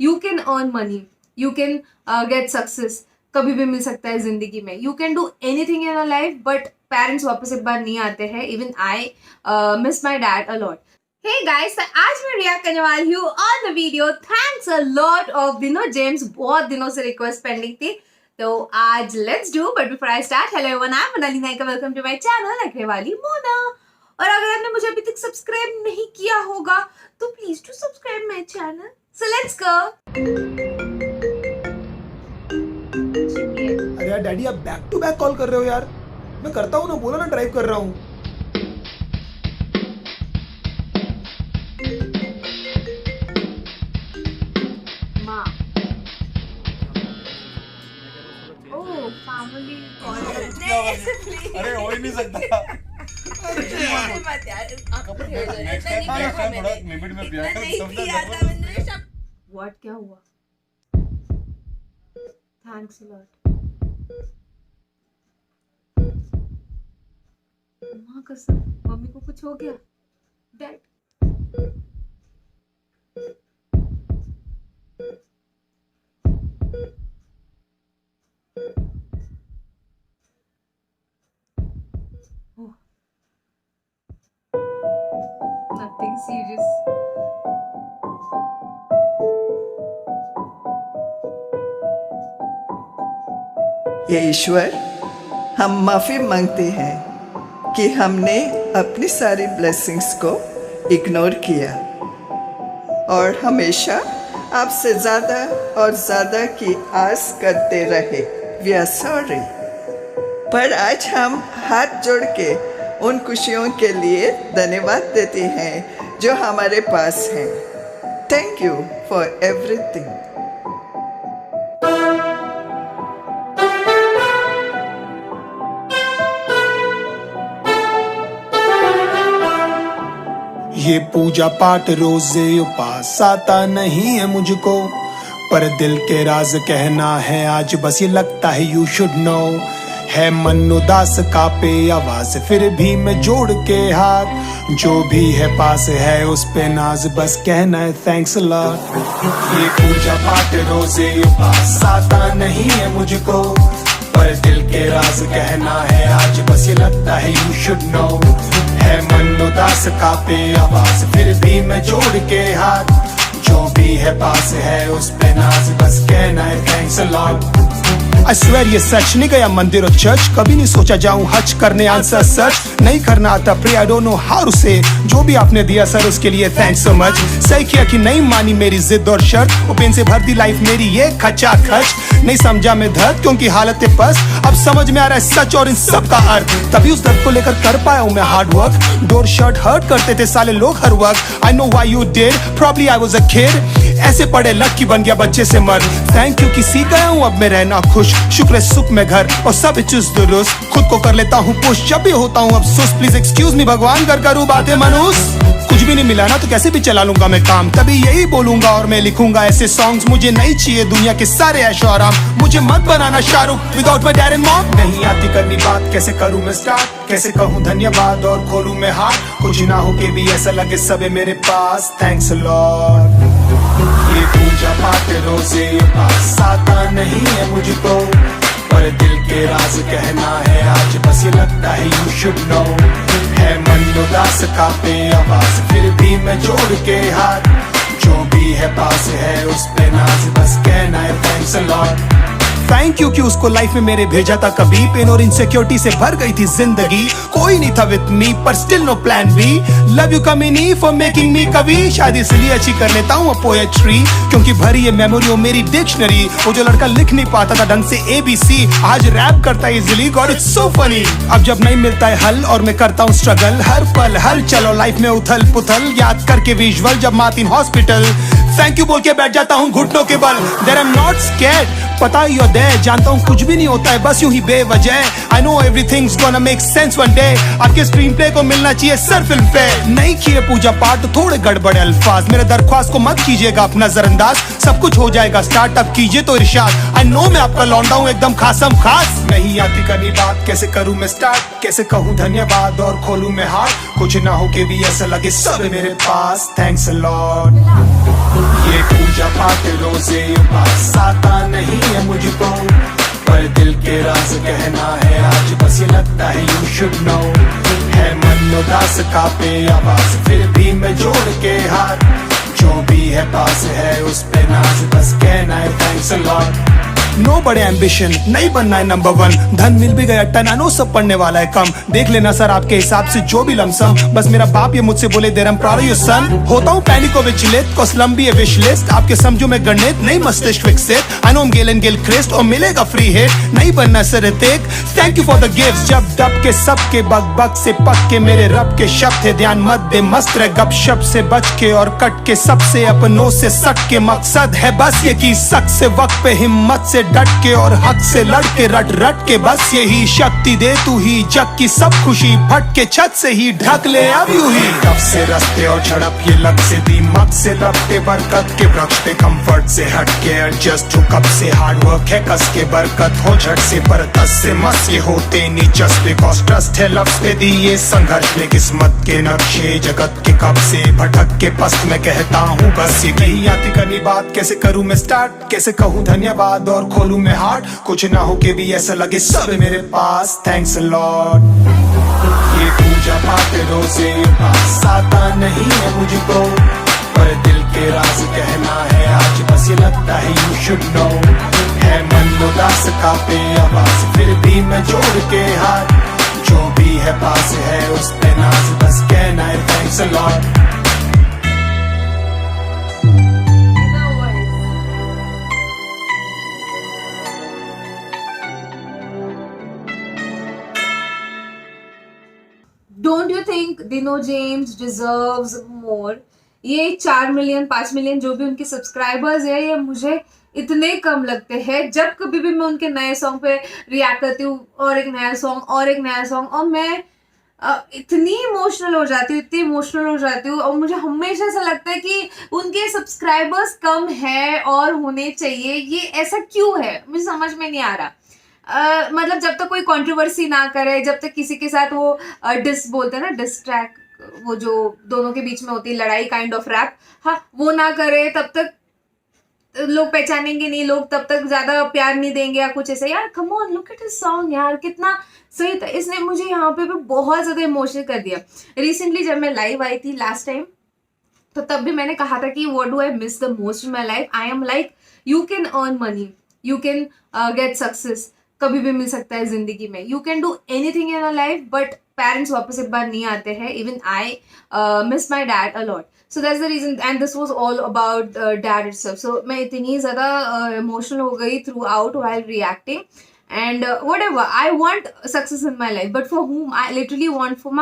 You can earn money, you can get success, कभी भी मिल सकता है जिंदगी में. You can do anything in a life, but parents वापस एक बार नहीं आते हैं. Even I miss my dad a lot. Hey guys, आज मैं रिएक्ट करने वाली हूँ on the video thanks a lot of दिनो जेम्स. बहुत दिनों से रिक्वेस्ट पेंडिंग थी, तो आज let's do. But before I start, hello everyone, I am Monali Nayka, welcome to my channel रखने वाली मोना. और अगर आपने मुझे अभी तक सब्सक्राइब नहीं किया होगा तो please to subscribe my channel. So let's go. अरे यार डैडी, आप बैक टू बैक कॉल कर रहे हो यार. मैं करता हूँ ना, बोला ना ड्राइव कर रहा हूँ. माँ, ओह फैमिली कॉल. अरे हो ही नहीं सकता. थोड़ा लिमिट में बिया कर समझा. व्हाट, क्या हुआ? Thanks a lot. माँ कसम, मम्मी को कुछ हो गया? Dad, nothing serious. ये ईश्वर, हम माफ़ी मांगते हैं कि हमने अपनी सारी ब्लेसिंग्स को इग्नोर किया और हमेशा आपसे ज़्यादा और ज़्यादा की आस करते रहे. We are sorry. पर आज हम हाथ जोड़ के उन खुशियों के लिए धन्यवाद देते हैं जो हमारे पास हैं. Thank you for everything. ये पूजा पाठ रोजे उपास आता नहीं है मुझको, पर दिल के राज कहना है आज बस ये लगता है यू शुड नो. है मन उदास कापे आवाज, फिर भी मैं जोड़ के हाथ, जो भी है पास है उस पे नाज, बस कहना है थैंक्स अ लॉट. ये पूजा पाठ रोजे उपास आता नहीं है मुझको, पर दिल के राज कहना है आज बस ये लगता है यू शुड नो. है मन उदास कापे आवाज, फिर भी मैं जोड़ के हाथ, जो भी है पास है उस पे नाज, बस कहना है thanks a lot. I swear ये सच, नहीं गया मंदिर और चर्च, कभी नहीं सोचा जाऊं हज करने आंसर सच, नहीं करना आता pray, I don't know how to say. जो भी आपने दिया सर उसके लिए थैंक्स सो मच. सही किया कि नहीं मानी मेरी जिद और शर्त, वो पेन से भर दी लाइफ मेरी ये खचा खच. नहीं समझा मैं दर्द क्योंकि हालत है पस, अब समझ में आ रहा है सच और इन सब का अर्थ. तभी उस दर्द को लेकर कर पाया हूँ मैं हार्ड वर्क. डोर शर्ट हर्ट करते थे साले लोग हर वक्त. I know why you did, probably I was a kid. ऐसे पढ़े लक बन गया बच्चे से मर्द. थैंक यू कि सीख गया हूँ अब मैं रहना खुश. शुक्र है सुख में घर और सब चुस्त दुरुस्त. खुद को कर लेता हूँ पुश जब भी होता हूँ अब सुस्त. प्लीज एक्सक्यूज मी भगवान, कर करूँ बातें मनुष्य. कुछ भी नहीं मिला ना तो कैसे भी चला लूंगा मैं काम, तभी यही बोलूंगा और मैं लिखूंगा ऐसे सॉन्ग्स. मुझे नहीं चाहिए दुनिया के सारे ऐशो आराम, मुझे मत बनाना Shahrukh without my dad and mom. नहीं आती करनी बात, कैसे करूँ मैं स्टार्ट, कैसे कहूँ धन्यवाद और खोलूँ मैं हाथ. कुछ ना हो के भी ऐसा लगे सब है मेरे पास. Thanks a lot. ये पूजा पाठ रोजे पास आता नहीं है मुझको, पर दिल के राज कहना है आज बस ये लगता है यू शुड नो. है मन उदास कापे आवाज, फिर भी मैं जोड़ के हाथ, जो भी है पास है उस पे नाज, बस कहना है thanks a lot. Thank you कि उसको लाइफ में मेरे भेजा था कभी. पेन और इनसिक्योरिटी से भर गई थी जिंदगी, कोई नहीं था विद मी पर still no plan B. Love you कमिनी फॉर मेकिंग मी कवि, शायद इसलिए अच्छी कर लेता हूँ पोएट्री, क्योंकि भरी है मेमोरी और मेरी डिक्शनरी. वो जो लड़का लिख नहीं पाता था ढंग से ABC, आज रैप करता है easily. God it's so funny. अब जब नहीं मिलता है हल और मैं करता हूँ स्ट्रगल, हर पल हल चलो लाइफ में उथल पुथल, याद करके विजुअल जब मार्टिन हॉस्पिटल. थैंक यू बोल के बैठ जाता हूँ घुटनों के बल. There I am not scared, पता ही जानता हूँ कुछ भी नहीं होता है बस यूं ही बेवजह. I know everything's gonna make sense one day. आपके स्क्रीन प्ले को मिलना चाहिए सर फिल्म पे. नहीं किए पूजा पाठ तो थोड़े गड़बड़े अल्फाज, मेरे दरख्वास्त को मत कीजिएगा आप नजरअंदाज. सब कुछ हो जाएगा स्टार्टअप कीजिए तो इरशाद. आई नो मैं आपका लौंडा हूँ एकदम खासम खास. नहीं आती करनी बात, कैसे करूँ मैं स्टार्ट, कैसे कहूँ धन्यवाद और खोलूँ मैं हाथ. कुछ ना हो के भी ऐसा लगे सब है मेरे पास. Thanks a lot. ये पूजा पाठ रोजे उपास आता नहीं है मुझको, पर दिल के राज कहना है आज बस ये लगता है यू शुड नो। है मन उदास कांपे आवाज फिर भी मैं जोड़ के हाथ, जो भी है पास है उस पे नाज बस कहना है थैंक्स अ लॉट। नो बड़े एम्बिशन नहीं बनना है नंबर वन, धन मिल भी गया टन नो सब पढ़ने वाला है कम, देख लेना सर आपके हिसाब से जो भी लमसम, बस मेरा बाप ये मुझसे बोले देर प्राउड ऑफ योर सन। होता हूँ पैनिक और विचलित कॉस लंबी है विश लिस्ट, आपके समझो मैं गणित नहीं मस्तिष्क विकसित, I know Gayle and Gayle Christ और मिलेगा फ्री हिट, नहीं बनना sir Hrithik thank you for the gifts. जब दब के सबके बग बग से पक के मेरे रब के शब्द है, ध्यान मत दे मस्त रह गप शप से बच के और कट के सबसे अपनों से सट के, मकसद है बस ये की सक से वक्त पे हिम्मत से डट के और हक से लड़ के रट रट के, बस यही शक्ति दे तू ही जग की सब खुशी फट के छत से ही ढक ले अब यूं ही। तब से रस्ते और झड़प ये लग से दीमक से लपटे बरकत के वृक्ष पे कंफर्ट से हट के एडजस्ट हो कब से हार्ड वर्क है कस के बरकत हो झट से बरकत से मस ये होते नहीं जस्ट बिकॉज ट्रस्ट है लफ्ज पे दिए संघर्ष में किस्मत के नक्शे जगत के कब से भटक के पस्त में कहता हूँ बस ये नहीं आती करनी बात, कैसे करूँ मैं स्टार्ट कैसे कहूँ धन्यवाद और खोलूँ मैं हार्ट, कुछ ना हो के भी ऐसा लगे सब है मेरे पास थैंक्स अ लॉट। ये पूजा पाठ रोजे उपास आता नहीं है मुझको, पर दिल के राज कहना है आज बस ये लगता है यू शुड नो। है मन उदास कांपे आवाज फिर भी मैं जोड़ के हाथ, जो भी है पास है उस पे नाज बस कहना है thanks a lot. Don't you think दिनो जेम्स डिजर्व्स मोर? ये 4 मिलियन 5 मिलियन जो भी उनके सब्सक्राइबर्स है ये मुझे इतने कम लगते हैं। जब कभी भी मैं उनके नए सॉन्ग पे रिएक्ट करती हूँ और एक नया सॉन्ग और एक नया सॉन्ग, और मैं इतनी इमोशनल हो जाती हूँ, इतनी इमोशनल हो जाती हूँ, और मुझे हमेशा ऐसा लगता है कि उनके सब्सक्राइबर्स कम है और होने चाहिए। ये ऐसा क्यों है मुझे समझ में नहीं आ रहा। मतलब जब तक कोई कंट्रोवर्सी ना करे, जब तक किसी के साथ वो डिस बोलते हैं ना, डिस ट्रैक, वो जो दोनों के बीच में होती है लड़ाई काइंड ऑफ रैप, हाँ वो ना करे, तब तक लोग पहचानेंगे नहीं, लोग तब तक ज्यादा प्यार नहीं देंगे या कुछ ऐसा। यार come on look at his song यार, कितना सही था। इसने मुझे यहाँ पे भी बहुत ज्यादा इमोशनल कर दिया। रिसेंटली जब मैं लाइव आई थी लास्ट टाइम, तो तब भी मैंने कहा था कि what do I miss the most in my life. I am like you can earn money, you can get success, कभी भी मिल सकता है जिंदगी में, you can do anything in a life, but parents वापस एक बार नहीं आते हैं। Even I miss my dad a lot, so that's the reason, and this was all about dad itself. So मैं इतनी ज़्यादा इमोशनल हो गई through out while reacting, and whatever, I want success in my life, but for whom? I literally want for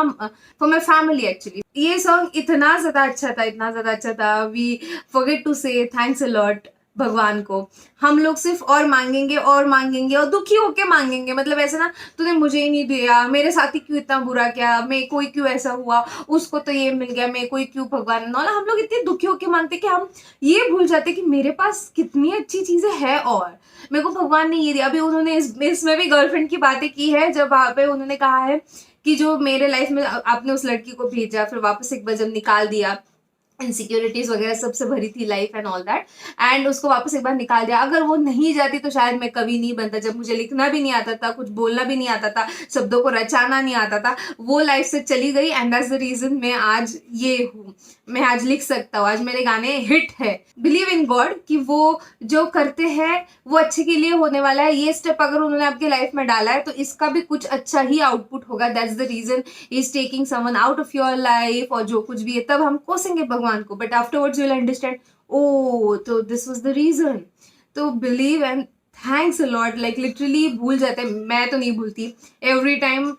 my family actually. ये song इतना ज़्यादा अच्छा था, इतना ज़्यादा अच्छा था। We forget to say thanks a lot भगवान को। हम लोग सिर्फ और मांगेंगे और मांगेंगे और दुखी होके मांगेंगे, मतलब ऐसा ना तूने मुझे ही नहीं दिया, मेरे साथ ही क्यों इतना बुरा किया, मैं कोई क्यों ऐसा हुआ, उसको तो ये मिल गया, मैं कोई क्यों भगवान ना। हम लोग इतने दुखी होके मांगते कि हम ये भूल जाते कि मेरे पास कितनी अच्छी चीजें हैं और मेरे को भगवान ने ये दिया। अभी उन्होंने इसमें भी गर्लफ्रेंड की बातें की है, जब वहाँ पे उन्होंने कहा है कि जो मेरे लाइफ में आपने उस लड़की को भेजा, फिर वापस एक बार जब निकाल दिया, इनसिक्योरिटीज वगैरह सबसे भरी थी life and all that, and उसको वापस एक बार निकाल दिया। अगर वो नहीं जाती तो शायद मैं कवि नहीं बनता। जब मुझे लिखना भी नहीं आता था, कुछ बोलना भी नहीं आता था, शब्दों को रचाना नहीं आता था, वो लाइफ से चली गई, एंड दैट्स द रीजन मैं आज ये हूँ, मैं आज लिख सकता हूँ, आज मेरे गाने हिट है। बिलीव इन गॉड कि वो जो करते हैं वो अच्छे के लिए होने वाला है। ये स्टेप अगर उन्होंने आपके लाइफ में डाला है तो इसका भी कुछ अच्छा ही आउटपुट होगा। That's the reason is taking someone out of your life, और जो कुछ भी है तब हम कोसेंगे भगवान को, but afterwards you will understand oh तो दिस वाज द रीजन। तो believe and thanks a lot, like literally भूल जाते हैं, मैं तो नहीं भूलती। एवरी टाइम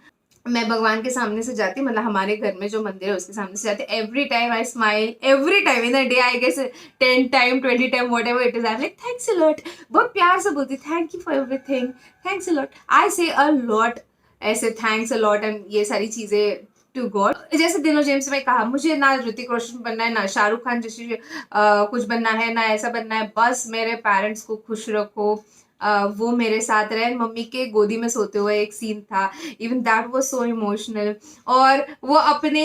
मैं भगवान के सामने से जाती, मतलब हमारे घर में जो मंदिर है उसके सामने से जाती, every time I smile, every time in a day I guess 10 time 20 time whatever it is, I am like thanks a lot. बहुत प्यार से बोलती, thank you for everything, thanks a lot, I say a lot, ऐसे thanks a lot and ये सारी चीजें to God. जैसे दिनो जेम्स में कहा, मुझे ना ऋतिक रोशन बनना है, ना शाहरुख खान जैसी कुछ बनना है, ना ऐसा बनना है, बस मेरे पेरेंट्स को खुश रखो, वो मेरे साथ रहे। मम्मी के गोदी में सोते हुए एक सीन था, even that was so emotional, और वो अपने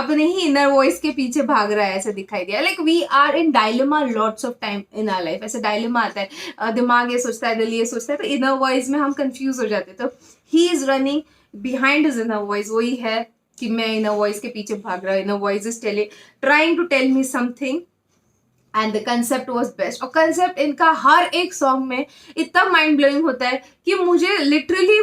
अपने ही इनर वॉइस के पीछे भाग रहा है ऐसे दिखाई दिया. Like we are in dilemma lots of time in our life. ऐसे डायलेमा आता है, दिमाग ये सोचता है, दिल ये सोचता है, तो इनर वॉइस में हम कंफ्यूज हो जाते हैं. तो he is running behind his inner voice. वही है कि मैं इनर वॉइस के पीछे भाग रहा हूँ. Inner voice is trying to tell me something and the concept was best. और कंसेप्ट इनका हर एक सॉन्ग में इतना माइंड ब्लोइंग होता है कि मुझे लिटरली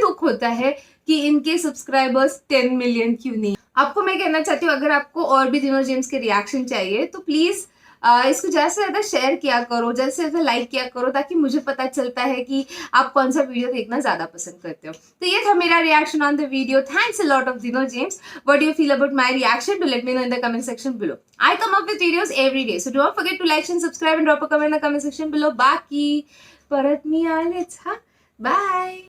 दुख होता है कि इनके सब्सक्राइबर्स 10 मिलियन क्यों नहीं. आपको मैं कहना चाहती हूँ, अगर आपको और भी दिनों जेम्स के रिएक्शन चाहिए तो प्लीज इसको ज़्यादा से ज़्यादा शेयर किया करो, ज़्यादा से ज़्यादा लाइक किया करो, ताकि मुझे पता चलता है कि आप कौन सा वीडियो देखना ज़्यादा पसंद करते हो. तो ये था मेरा reaction on the video. Thanks a lot of दिनो James. What do you feel about my reaction? To let me know in the comment section below. I come up with videos every day, so don't forget to like and subscribe and drop a comment in the comment section below. Baki, parat mi alets, ha? Bye.